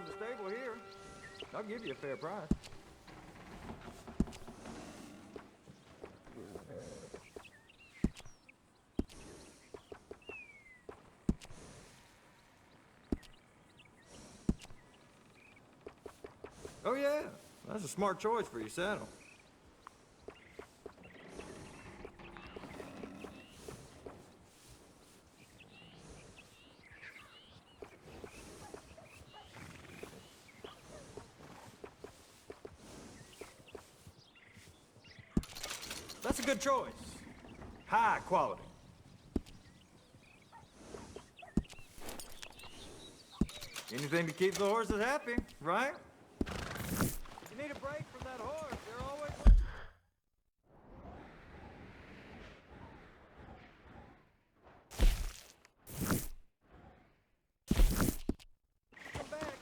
the stable here. I'll give you a fair price. Oh yeah, that's a smart choice for your saddle. That's a good choice. High quality. Anything to keep the horses happy, right? If you need a break from that horse, they're always... Come back.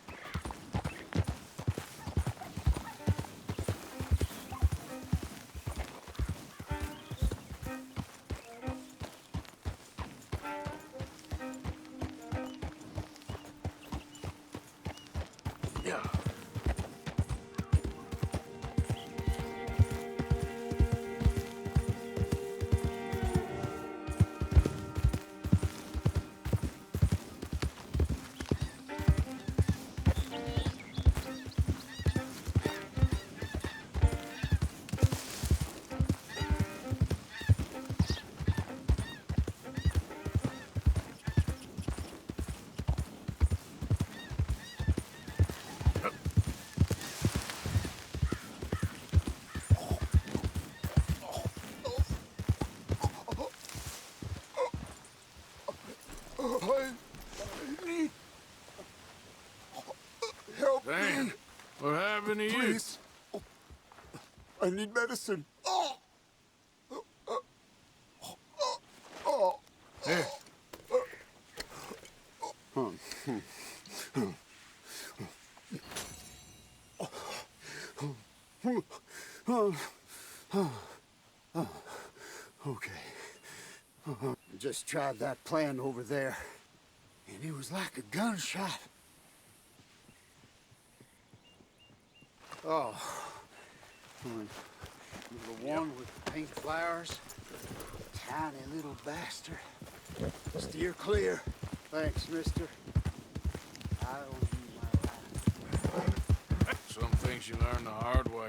Yeah. I need help. Damn. Me. What happened to you? Please. I need medicine. Here. Okay. Just tried that plan over there, and it was like a gunshot. Oh. The one with the pink flowers. Tiny little bastard. Steer clear. Thanks, mister. I owe you my life. Some things you learn the hard way.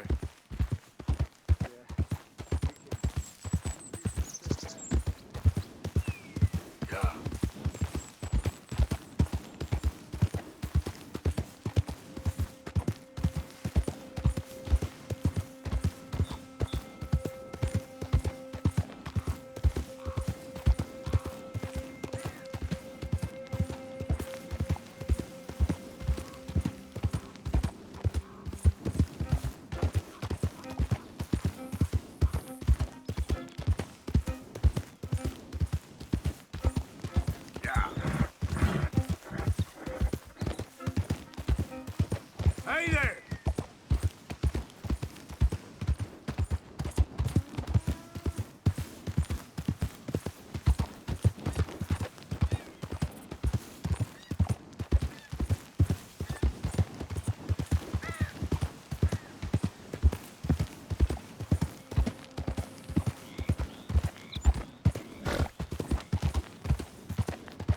Yeah. Hey there!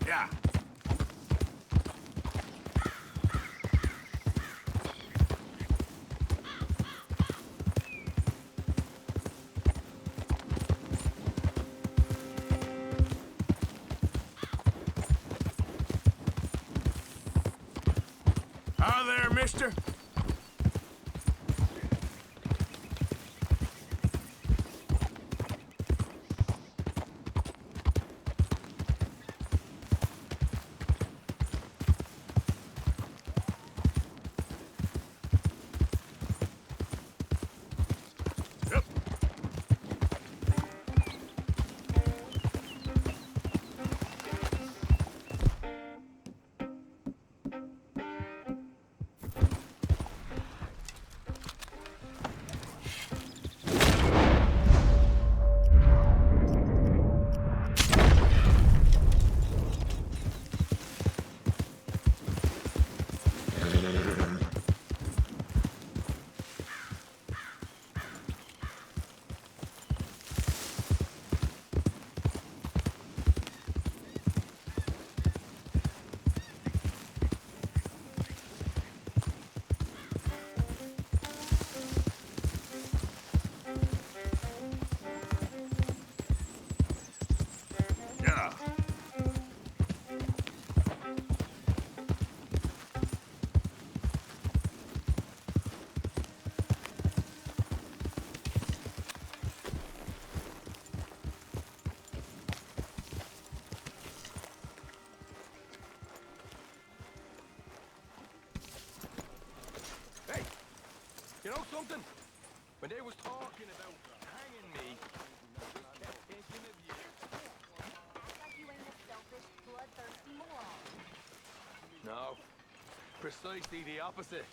Yeah. Hi there, mister. Yep. something? When they was talking about hanging me, I just kept thinking of you. Act like you ain't a selfish, bloodthirsty moron. No, precisely the opposite.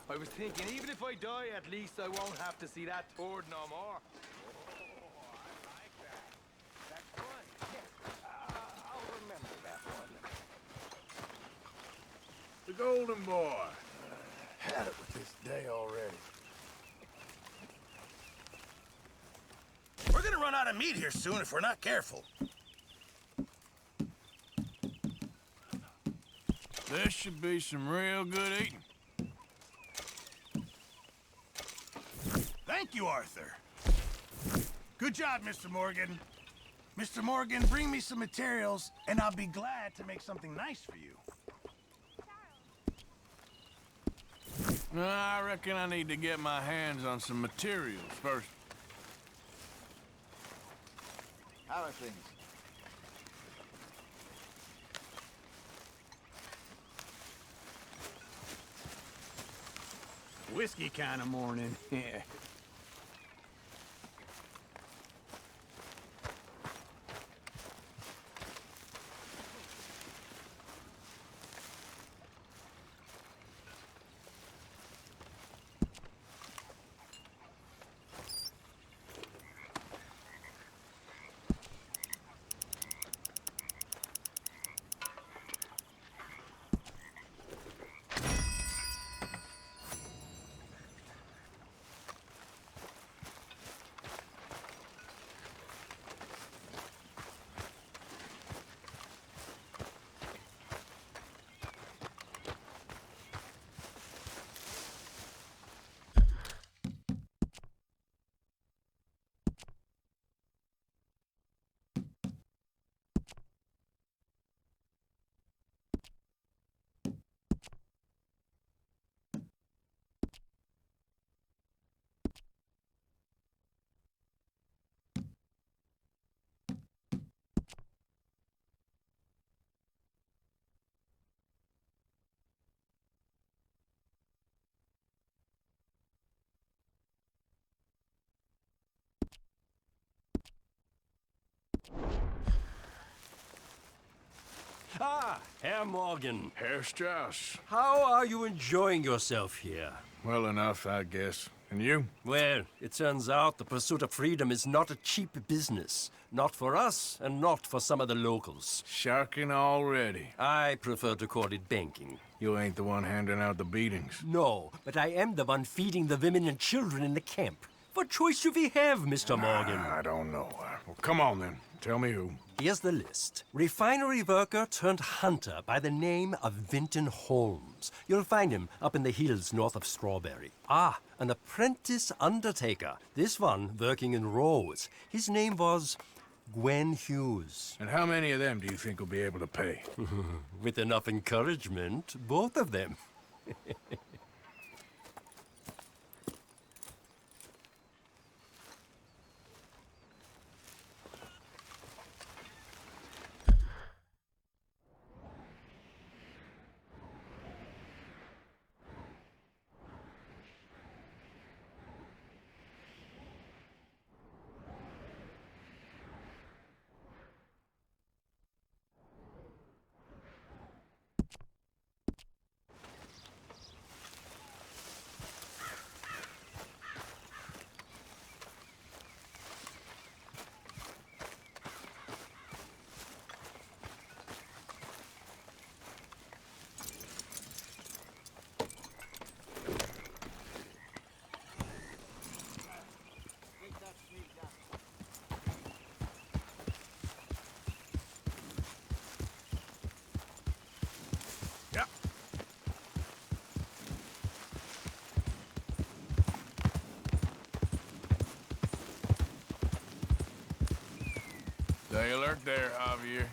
I was thinking, even if I die, at least I won't have to see that turd no more. Oh, I like that. That's fun. Yes, I'll remember that one. The Golden Boy. Had it with this day already. We're gonna run out of meat here soon if we're not careful. This should be some real good eating. Thank you, Arthur. Good job, Mr. Morgan. Mr. Morgan, bring me some materials, and I'll be glad to make something nice for you. I reckon I need to get my hands on some materials first. How are things? Whiskey kind of morning. Yeah. Ah, Herr Morgan. Herr Strauss. How are you enjoying yourself here? Well enough, I guess. And you? Well, it turns out the pursuit of freedom is not a cheap business. Not for us, and not for some of the locals. Sharking already. I prefer to call it banking. You ain't the one handing out the beatings. No, but I am the one feeding the women and children in the camp. What choice do we have, Mr. Morgan? I don't know. Well, come on then. Tell me who. Here's the list. Refinery worker turned hunter by the name of Vinton Holmes. You'll find him up in the hills north of Strawberry. Ah, an apprentice undertaker. This one working in roads. His name was Gwyn Hughes. And how many of them do you think will be able to pay? With enough encouragement, both of them. Yep. Stay alert there, Javier.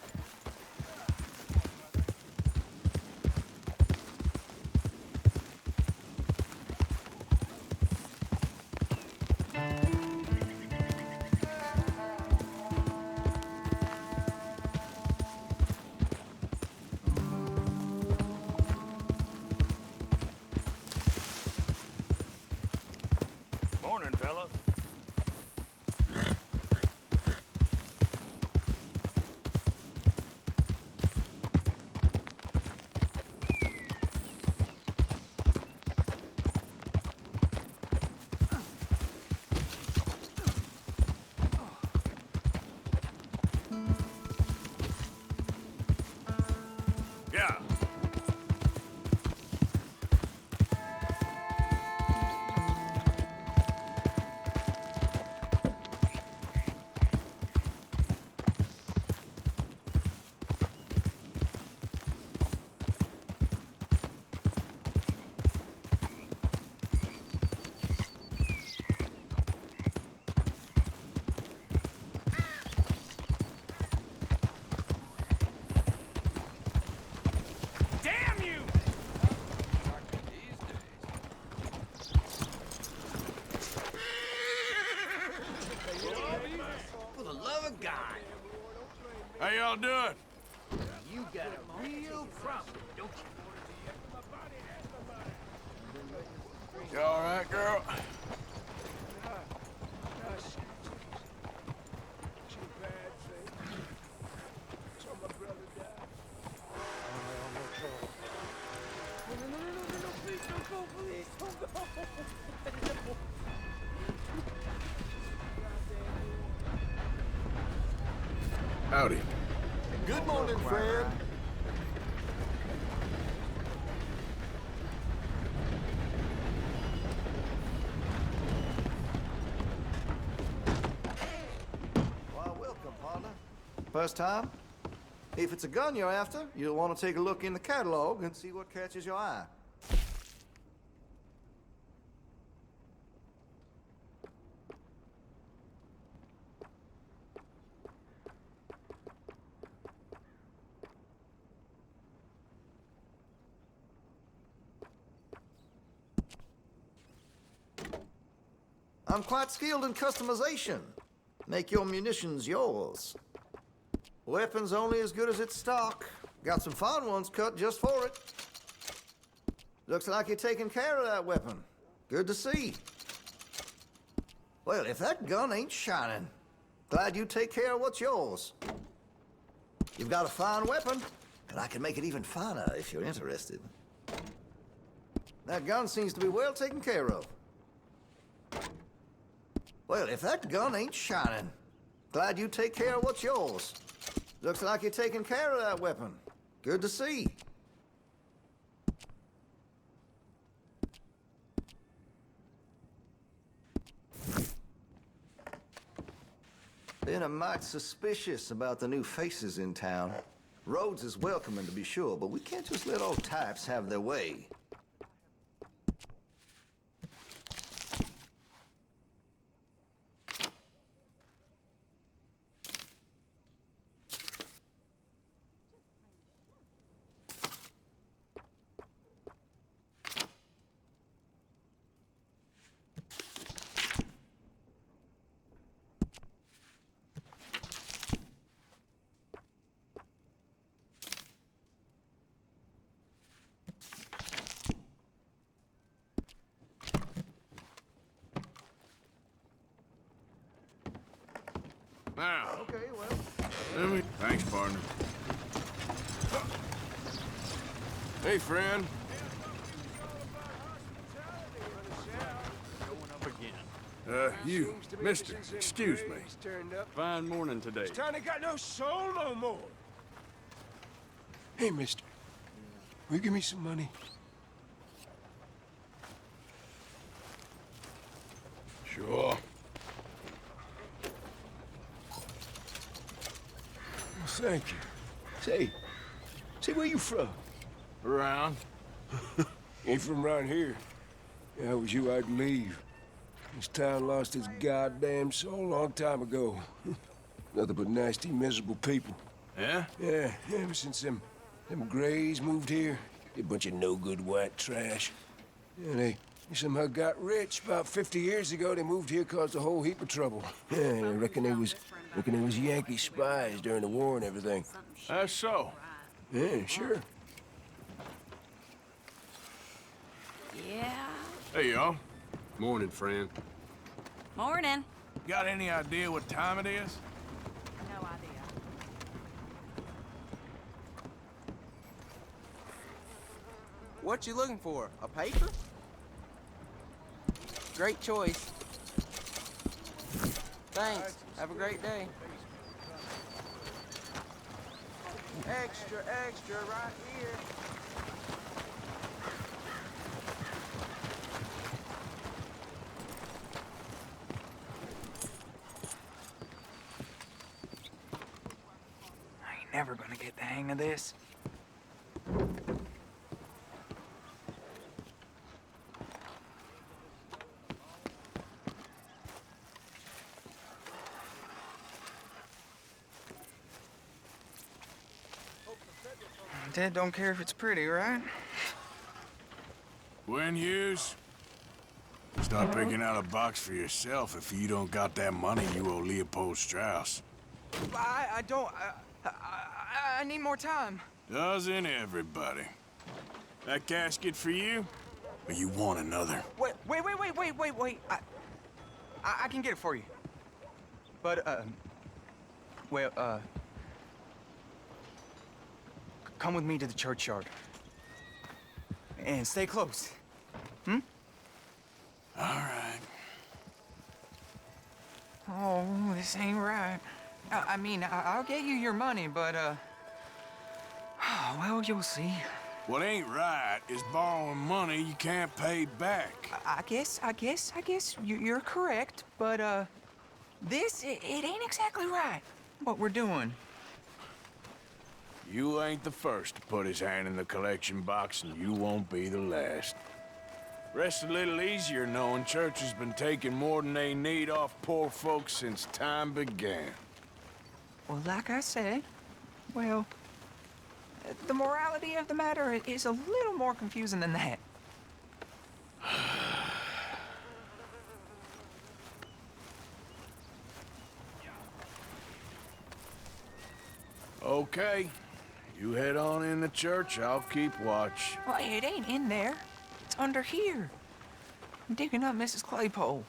You all right, girl? Howdy. Good morning, friend. Why, welcome, partner. First time? If it's a gun you're after, you'll want to take a look in the catalog and see what catches your eye. I'm quite skilled in customization. Make your munitions yours. Weapons only as good as its stock. Got some fine ones cut just for it. Looks like you're taking care of that weapon. Good to see. Well, if that gun ain't shining, glad you take care of what's yours. You've got a fine weapon, and I can make it even finer if you're interested. That gun seems to be well taken care of. Well, if that gun ain't shining, glad you take care of what's yours. Looks like you're taking care of that weapon. Good to see. Been a mite suspicious about the new faces in town. Rhodes is welcoming to be sure, but we can't just let old types have their way. Now, Okay, well. Thanks, partner. Hey, friend. You, mister, excuse me. Fine morning today. Town ain't got no soul no more. Hey, mister. Will you give me some money? Sure. Thank you. Say, where you from? Around. Ain't from around here. If I was you, I'd leave. This town lost its goddamn soul a long time ago. Nothing but nasty, miserable people. Yeah? Yeah, ever since them Greys moved here, they a bunch of no-good white trash. Yeah, they somehow got rich. About 50 years ago, they moved here, caused a whole heap of trouble. Yeah, I reckon they was Yankee spies during the war and everything. That's so. Yeah, sure. Yeah. Hey, y'all. Morning, friend. Morning. Got any idea what time it is? No idea. What you looking for? A paper? Great choice. Thanks. Have a great day. Extra, extra, right here. I ain't never gonna get the hang of this. Dad don't care if it's pretty, right? Gwyn Hughes? Start picking out a box for yourself if you don't got that money you owe Leopold Strauss. I don't... I need more time. Doesn't everybody? That casket for you? Or you want another? Wait. I can get it for you. But, well, come with me to the churchyard. And stay close. Hmm? All right. Oh, this ain't right. I mean, I'll get you your money, but, well, you'll see. What ain't right is borrowing money you can't pay back. I guess you're correct, but, it ain't exactly right, what we're doing. You ain't the first to put his hand in the collection box, and you won't be the last. Rests a little easier knowing church has been taking more than they need off poor folks since time began. Well, like I said, well, the morality of the matter is a little more confusing than that. Okay. You head on in the church, I'll keep watch. Well, it ain't in there. It's under here. I'm digging up Mrs. Claypole.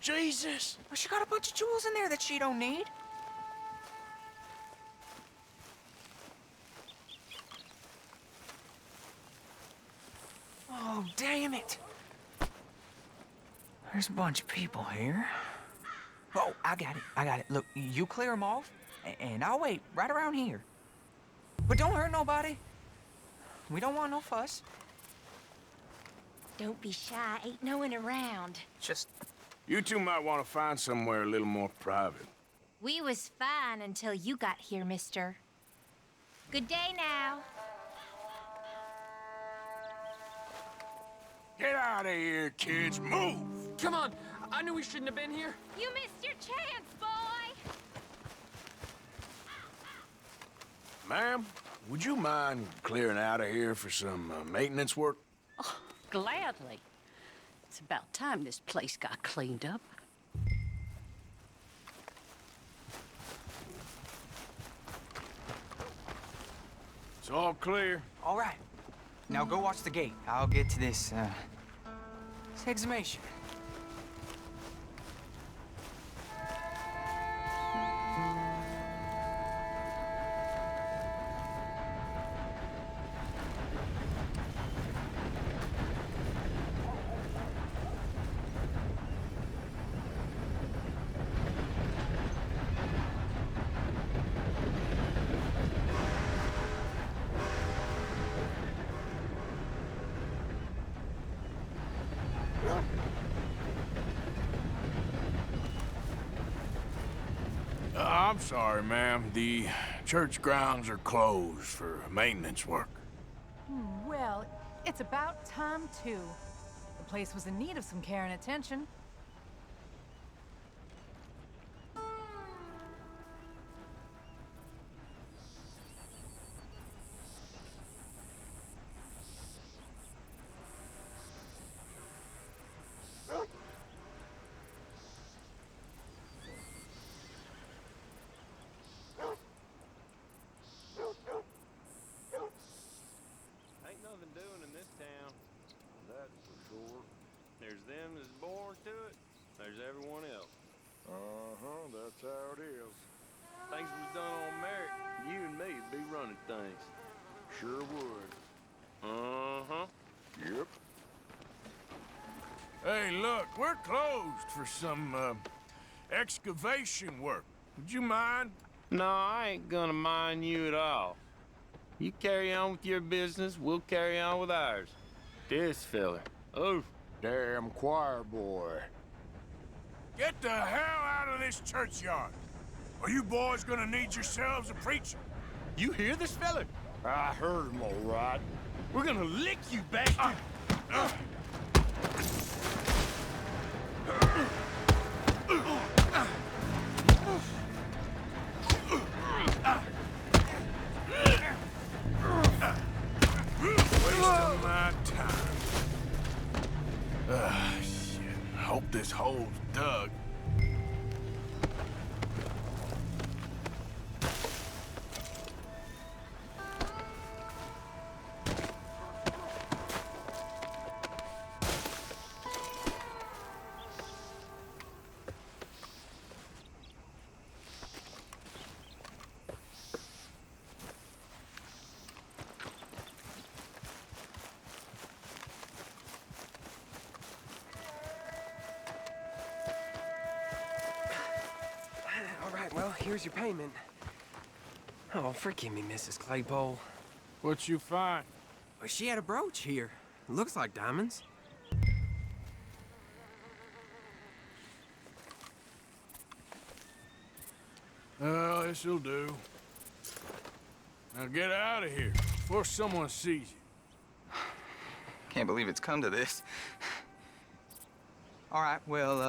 Jesus! Well, she got a bunch of jewels in there that she don't need. Oh, damn it. There's a bunch of people here. Oh, I got it. Look, you clear them off, and I'll wait right around here. But don't hurt nobody. We don't want no fuss. Don't be shy. Ain't no one around. Just... You two might want to find somewhere a little more private. We was fine until you got here, mister. Good day now. Get out of here, kids. Move! Come on! I knew we shouldn't have been here. You missed your chance, boy! Ma'am, would you mind clearing out of here for some maintenance work? Oh, gladly. It's about time this place got cleaned up. It's all clear. All right. Now go watch the gate. I'll get to this exhumation. I'm sorry, ma'am. The church grounds are closed for maintenance work. Well, it's about time, too. The place was in need of some care and attention. Ain't nothing doing in this town, that's for sure. There's them that's born to it, there's everyone else. That's how it is. Things was done on merit, you and me'd be running things. Sure would. Yep. Hey, look, we're closed for some, excavation work. Would you mind? No, I ain't gonna mind you at all. You carry on with your business, we'll carry on with ours. This fella. Oh, Damn choir boy. Get the hell out of this churchyard. Are you boys gonna need yourselves a preacher? you hear this fella? I heard him all right. We're gonna lick you, bastard! Wasting my time. Shit. Hope this hole's dug. Well, here's your payment. Oh, forgive me, Mrs. Claypole. What you find? Well, she had a brooch here. Looks like diamonds. Well, this'll do. Now get out of here before someone sees you. Can't believe it's come to this. All right, well,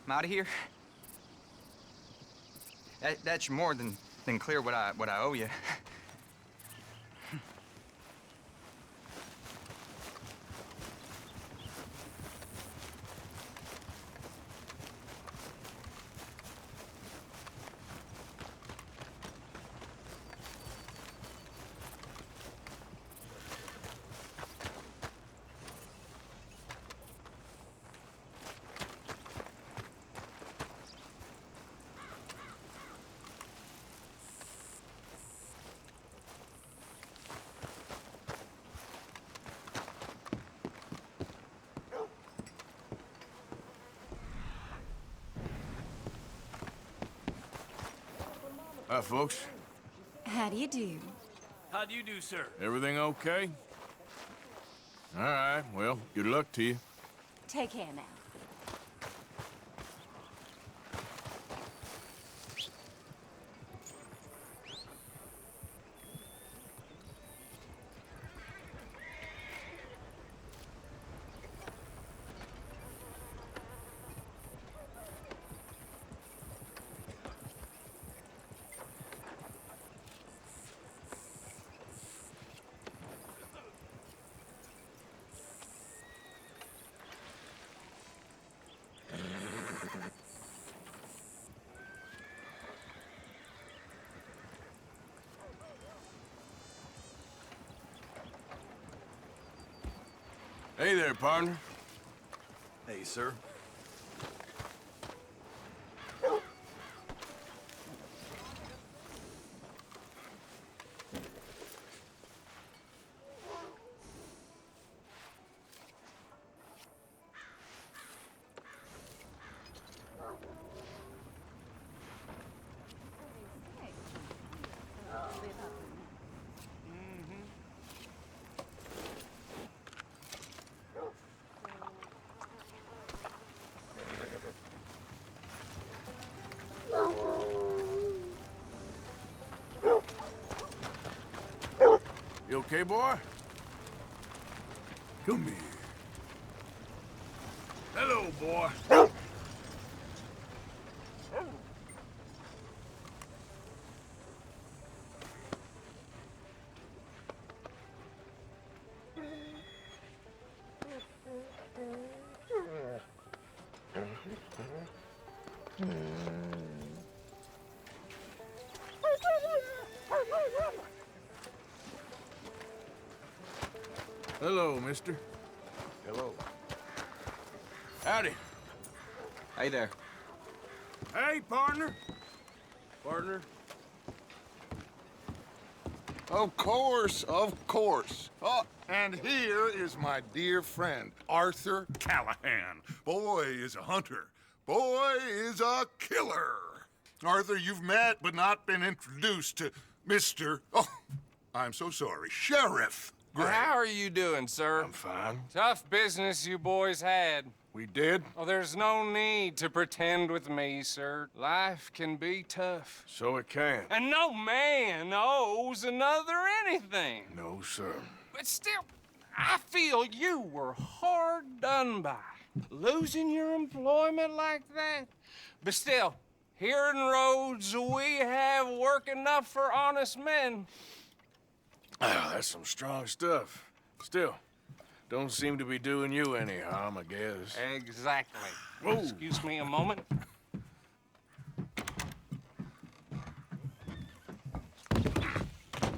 I'm out of here. That's more than clear what I owe you. Hi, folks. How do you do? How do you do, sir? Everything okay? All right, well, good luck to you. Take care now. Hey there, partner. Hey, sir. You okay, boy? Come here. Hello, boy. Hello, mister. Hello. Howdy. Hey there. Hey, partner. Partner? Of course, of course. Oh, and here is my dear friend, Arthur Callahan. Boy is a hunter. Boy is a killer. Arthur, you've met but not been introduced to Mr. Oh, I'm so sorry, Sheriff Gray. How are you doing, sir? I'm fine. Tough business you boys had. We did? Oh, there's no need to pretend with me, sir. Life can be tough. So it can. And no man owes another anything. No, sir. But still, I feel you were hard done by. Losing your employment like that. But still, here in Rhodes, we have work enough for honest men. Oh, that's some strong stuff. Still, don't seem to be doing you any harm, I guess. Exactly. Whoa. Excuse me a moment.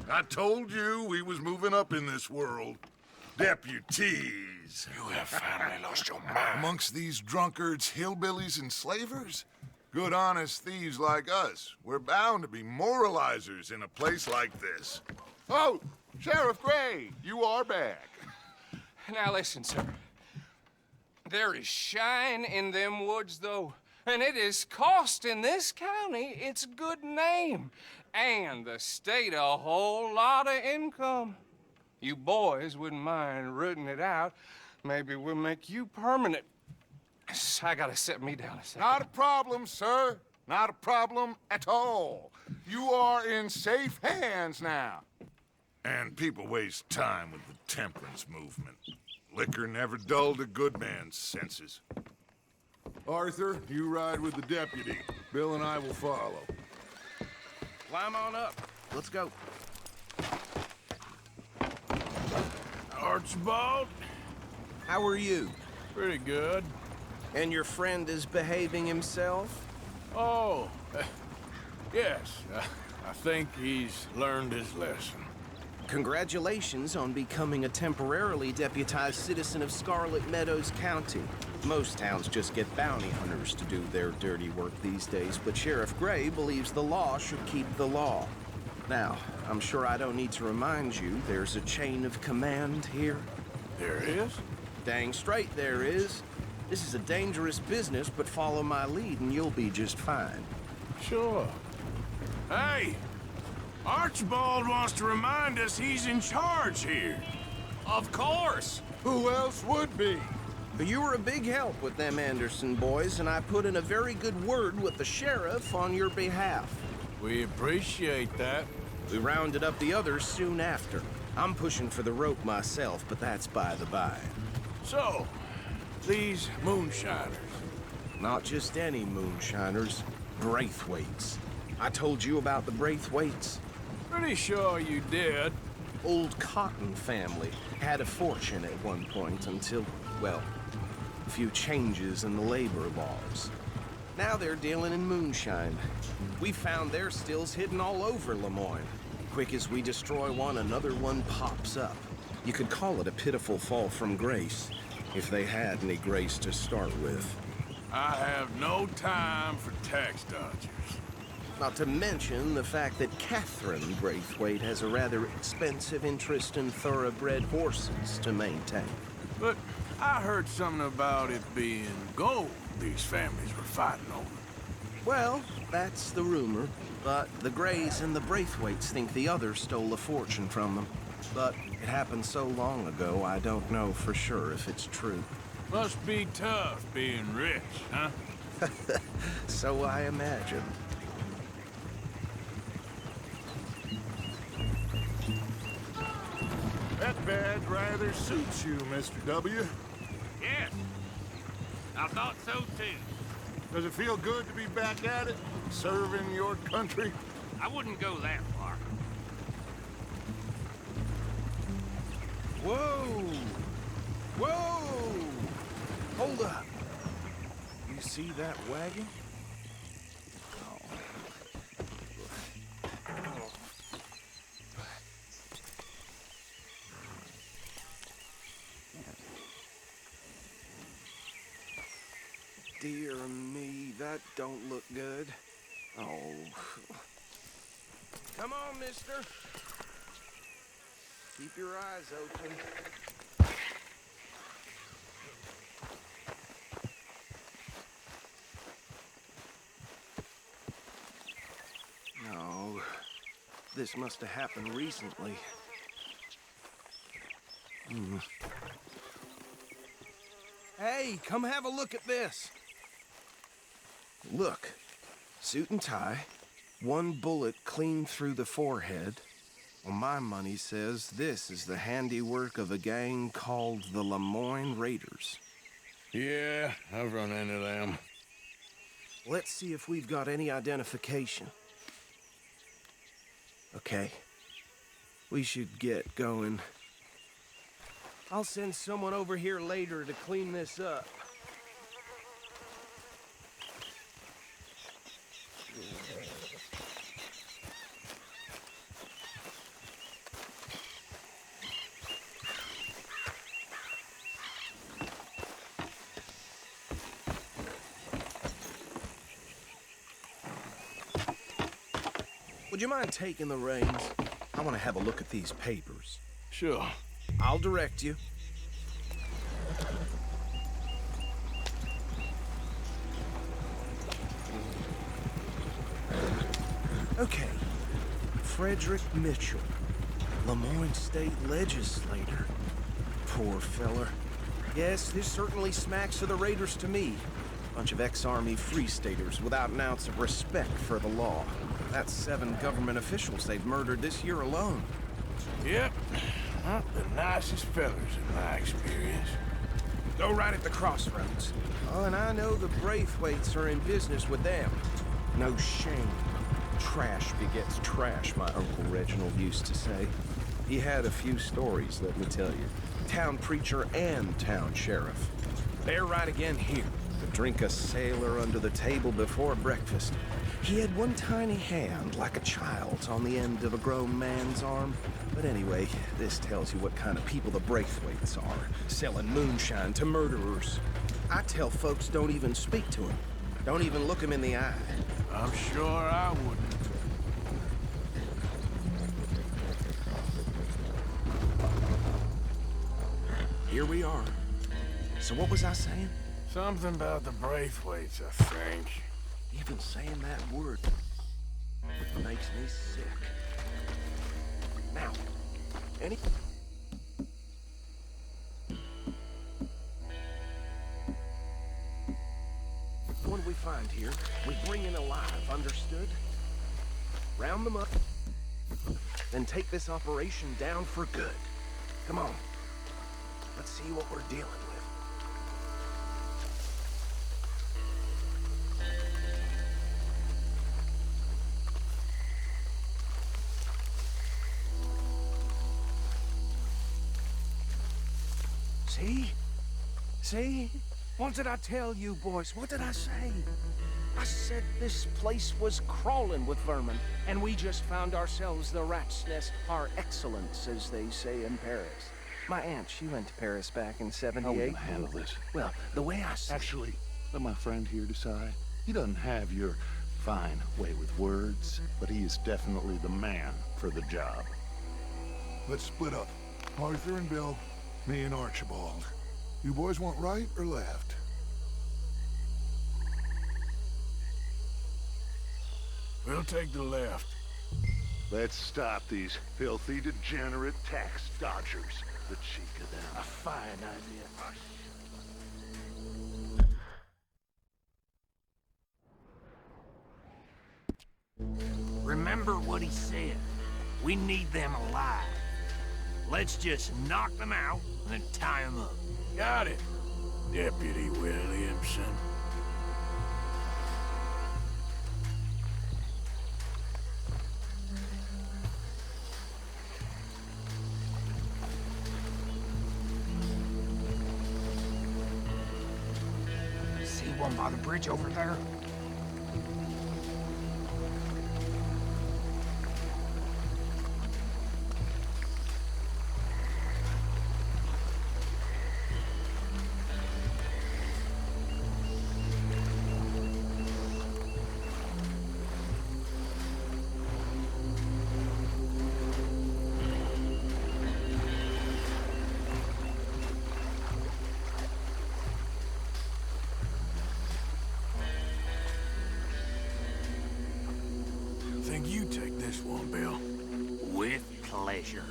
I told you we was moving up in this world. Deputies. You have finally lost your mind. Amongst these drunkards, hillbillies, and slavers? Good, honest thieves like us. We're bound to be moralizers in a place like this. Oh, Sheriff Gray, you are back. Now listen, sir. There is shine in them woods, though. And it is costing this county its good name and the state a whole lot of income. You boys wouldn't mind rooting it out. Maybe we'll make you permanent. I gotta sit me down a second. Not a problem, sir. Not a problem at all. You are in safe hands now. And people waste time with the temperance movement. Liquor never dulled a good man's senses. Arthur, you ride with the deputy. Bill and I will follow. Climb on up. Let's go. Archibald? How are you? Pretty good. And your friend is behaving himself? Oh, yes. I think he's learned his lesson. Congratulations on becoming a temporarily deputized citizen of Scarlet Meadows County. Most towns just get bounty hunters to do their dirty work these days, but Sheriff Gray believes the law should keep the law. Now, I'm sure I don't need to remind you there's a chain of command here. There is? Dang straight there is. This is a dangerous business, but follow my lead and you'll be just fine. Sure. Hey! Archibald wants to remind us he's in charge here. Of course! Who else would be? You were a big help with them Anderson boys, and I put in a very good word with the sheriff on your behalf. We appreciate that. We rounded up the others soon after. I'm pushing for the rope myself, but that's by the by. So, these moonshiners. Not just any moonshiners, Braithwaites. I told you about the Braithwaites? Pretty sure you did. Old Cotton family had a fortune at one point until, well, a few changes in the labor laws. Now they're dealing in moonshine. We found their stills hidden all over Lemoyne. Quick as we destroy one, another one pops up. You could call it a pitiful fall from grace, if they had any grace to start with. I have no time for tax dodgers. Not to mention the fact that Catherine Braithwaite has a rather expensive interest in thoroughbred horses to maintain. But I heard something about it being gold these families were fighting over. Well, that's the rumor. But the Grays and the Braithwaites think the others stole a fortune from them. But it happened so long ago, I don't know for sure if it's true. Must be tough being rich, huh? So I imagine. That badge rather suits you, Mr. W. Yes, I thought so too. Does it feel good to be back at it, serving your country? I wouldn't go that far. Whoa! Whoa! Hold up. You see that wagon? Dear me, that don't look good. Oh. Come on, mister. Keep your eyes open. No. This must have happened recently. Hey, come have a look at this. Look, suit and tie, one bullet clean through the forehead. Well, my money says this is the handiwork of a gang called the Lemoyne Raiders. Yeah, I've run into them. Let's see if we've got any identification. Okay, we should get going. I'll send someone over here later to clean this up. Would you mind taking the reins? I want to have a look at these papers. Sure. I'll direct you. Okay. Frederick Mitchell, Lemoyne State Legislator. Poor feller. Yes, this certainly smacks of the Raiders to me. Bunch of ex-Army Free Staters without an ounce of respect for the law. That's 7 government officials they've murdered this year alone. Yep. Not the nicest fellas in my experience. Go right at the crossroads. Oh, and I know the Braithwaites are in business with them. No shame. Trash begets trash, my Uncle Reginald used to say. He had a few stories, let me tell you. Town preacher and town sheriff. They're right again here. To drink a sailor under the table before breakfast. He had one tiny hand, like a child's, on the end of a grown man's arm. But anyway, this tells you what kind of people the Braithwaites are. Selling moonshine to murderers. I tell folks don't even speak to him. Don't even look him in the eye. I'm sure I wouldn't. Here we are. So what was I saying? Something about the Braithwaites, I think. Even saying that word makes me sick. Now, any... What do we find here? We bring in alive, understood? Round them up, then take this operation down for good. Come on. Let's see what we're dealing with. See? See? What did I tell you, boys? What did I say? I said this place was crawling with vermin, and we just found ourselves the rat's nest par excellence, as they say in Paris. My aunt, she went to Paris back in '78. How are we gonna handle this? Well, the way I see... Actually, let my friend here decide. He doesn't have your fine way with words, but he is definitely the man for the job. Let's split up. Arthur and Bill, me and Archibald. You boys want right or left? We'll take the left. Let's stop these filthy, degenerate tax dodgers. The cheek of them. A fine idea. Remember what he said. We need them alive. Let's just knock them out and then tie them up. Got it, Deputy Williamson. See one by the bridge over there? Think you take this one, Bill. With pleasure.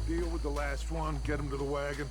Deal with the last one, get him to the wagon.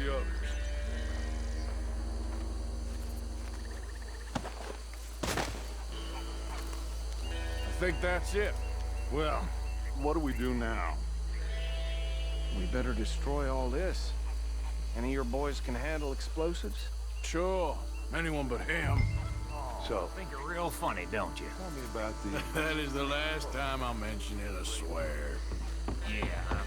the others. I think that's it. Well, what do we do now? We better destroy all this. Any of your boys can handle explosives? Sure. Anyone but him. So, Think you're real funny, don't you? tell me about the... That is the last time I'll mention it, I swear. Yeah.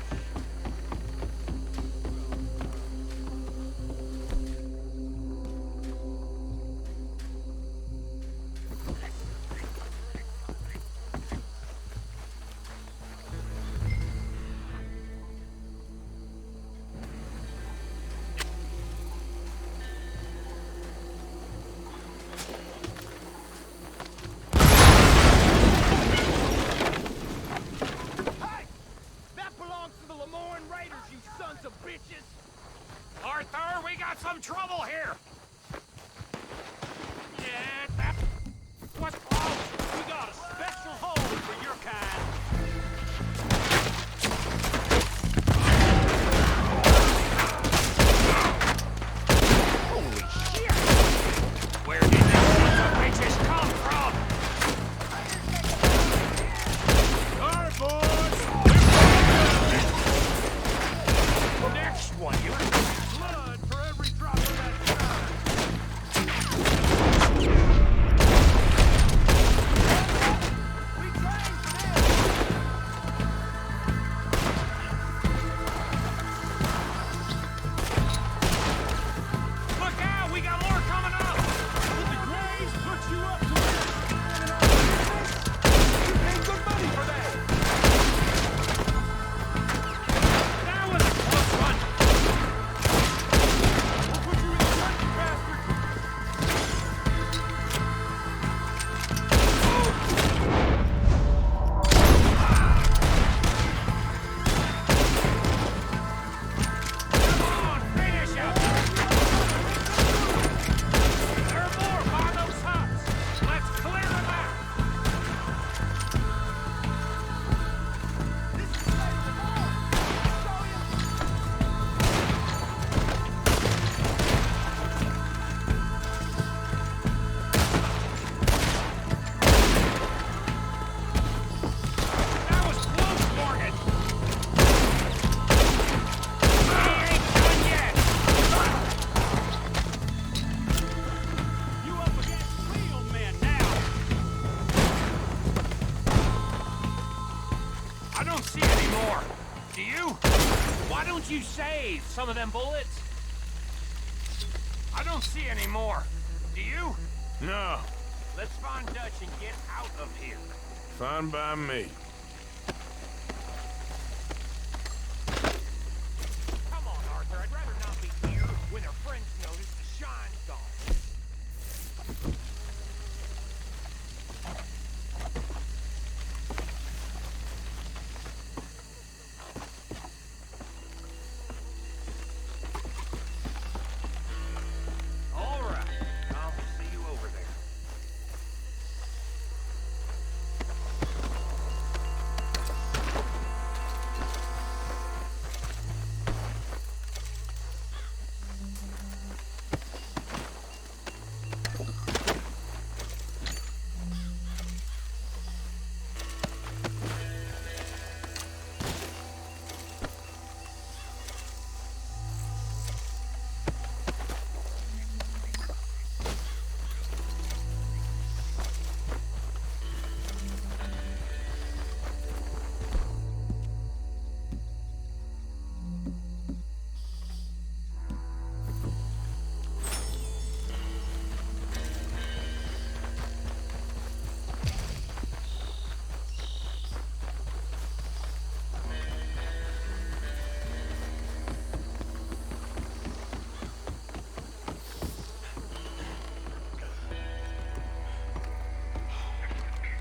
Arthur, we got some trouble here! Yeah, that was close! We got a special hold for your kind! Holy shit! Where did these sons of bitches come from? Alright, boys! Next one, you... blood for every drop of that Look out! We got more coming up! The Graves put you up to you paid good money for that! That was a close one! We'll put you in the front, you bastard! Come on, finish him! There are more by those huts! Let's clear them out! This is That was close, Morgan! We ain't done yet! You up against real men now! I don't see any more. Do you? Why don't you save some of them bullets? I don't see any more. Do you? No, Let's find Dutch and get out of here. fine by me. Come on, Arthur. I'd rather not be here when their friends notice the shine's gone. All right. I'll see you over there.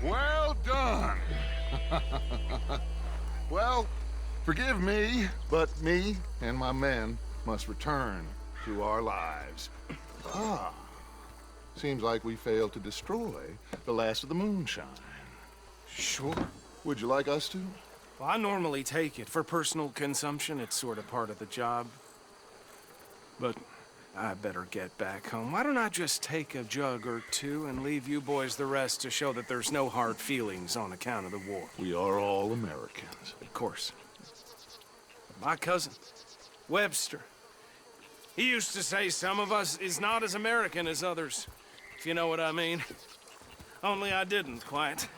Well done. Well, forgive me, but me and my men must return to our lives. Ah, seems like we failed to destroy the last of the moonshine. Sure. Would you like us to? Well, I normally take it. For personal consumption, it's sort of part of the job. But I better get back home. Why don't I just take a jug or two and leave you boys the rest to show that there's no hard feelings on account of the war? We are all Americans. Of course. My cousin, Webster, he used to say some of us is not as American as others, if you know what I mean. Only I didn't quite.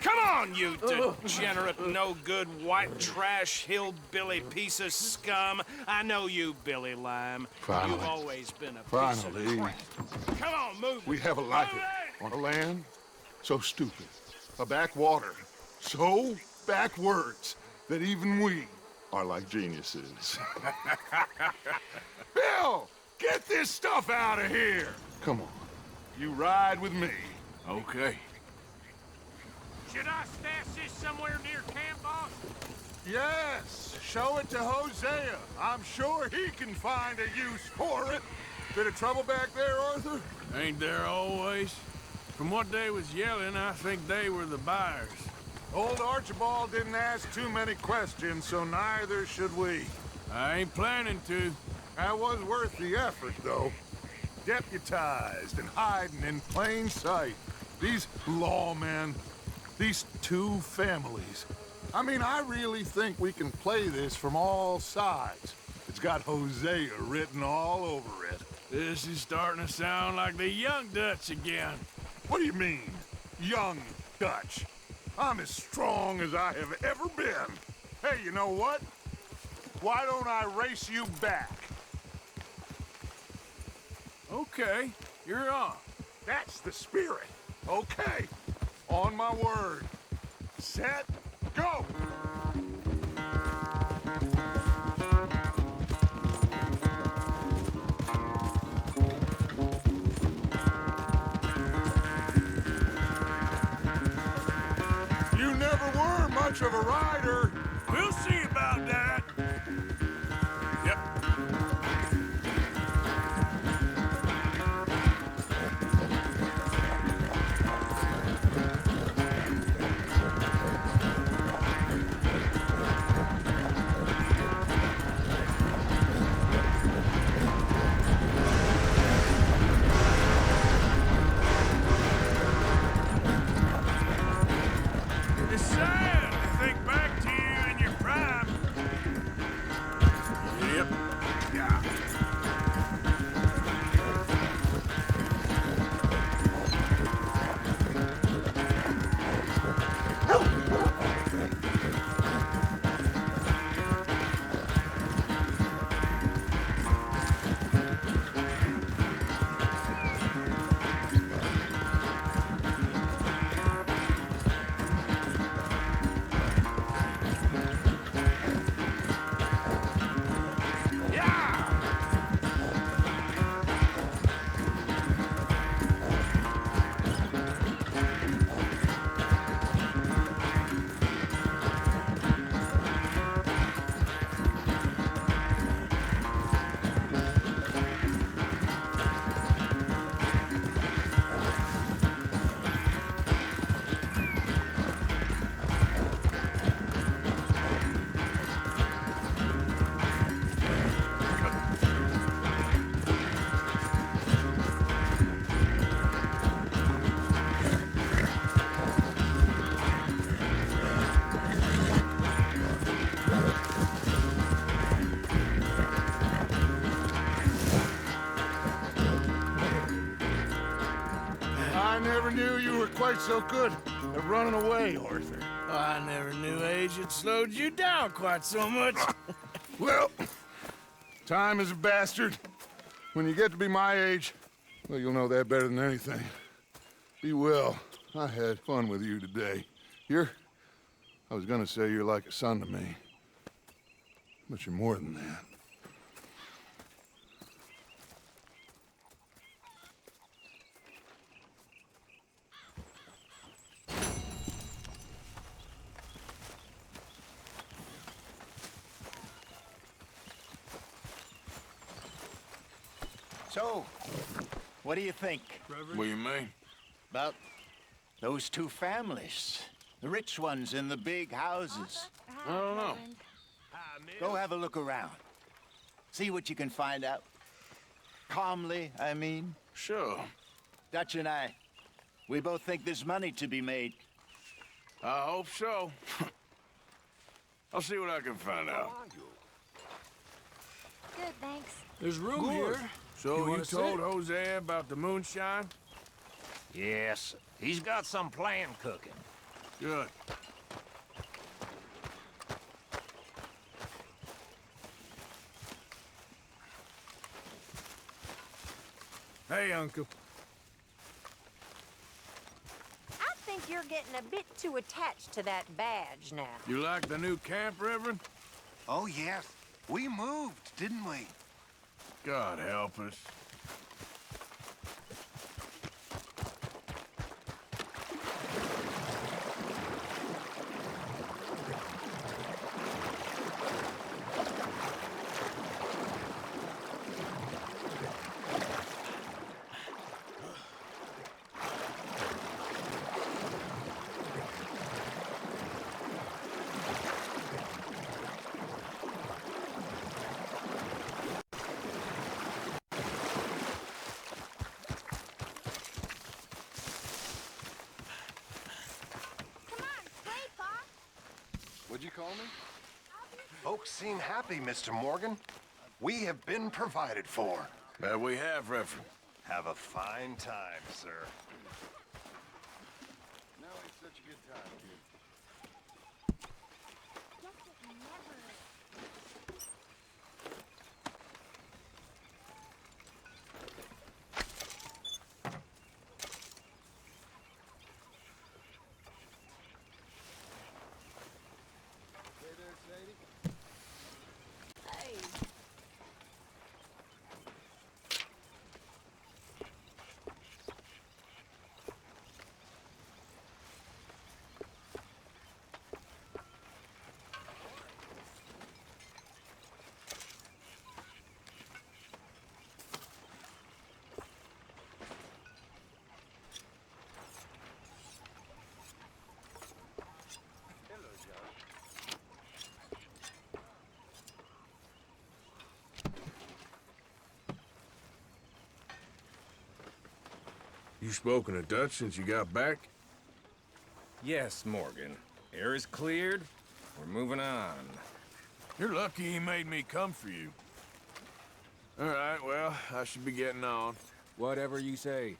Come on, you degenerate, no-good, white trash, hillbilly piece of scum. I know you, Billy Lime. Finally. You've always been a Finally. piece of crap. Come on, move it. We have a life on a land so stupid, a backwater so backwards that even we are like geniuses. Bill, get this stuff out of here. Come on, you ride with me. Okay. Should I stash this somewhere near camp, boss? Yes, show it to Hosea. I'm sure he can find a use for it. Bit of trouble back there, Arthur? Ain't there always? From what they was yelling, I think they were the buyers. Old Archibald didn't ask too many questions, so neither should we. I ain't planning to. That was worth the effort, though. Deputized and hiding in plain sight. These lawmen, these two families. I mean, I really think we can play this from all sides. It's got Hosea written all over it. This is starting to sound like the Young Dutch again. What do you mean, Young Dutch? I'm as strong as I have ever been. Hey, you know what? Why don't I race you back? Okay, you're on. That's the spirit. Okay, on my word. Set, go! You never were much of a rider. We'll see about that. Yep. It's sad to think back to you in your prime. Yep. Yeah. I never knew you were quite so good at running away, Arthur. I never knew age had slowed you down quite so much. Well, time is a bastard. When you get to be my age, well, you'll know that better than anything. Be well. I had fun with you today. I was gonna say you're like a son to me. But you're more than that. So, what do you think? What do you mean? About those two families. The rich ones in the big houses. I don't know. Go have a look around. See what you can find out. Calmly, I mean. Sure. Dutch and I, we both think there's money to be made. I hope so. I'll see what I can find out. Good, thanks. There's room here. So you told Jose about the moonshine? Yes, he's got some plan cooking. Good. Hey, Uncle. I think you're getting a bit too attached to that badge now. You like the new camp, Reverend? Oh, yes. We moved, didn't we? God help us. What'd you call me? Folks seem happy, Mr. Morgan. We have been provided for. That we have, Reverend. Have a fine time, sir. Now ain't such a good time, kid. You spoken to Dutch since you got back? Yes, Morgan. Air is cleared. We're moving on. You're lucky he made me come for you. All right, well, I should be getting on. Whatever you say.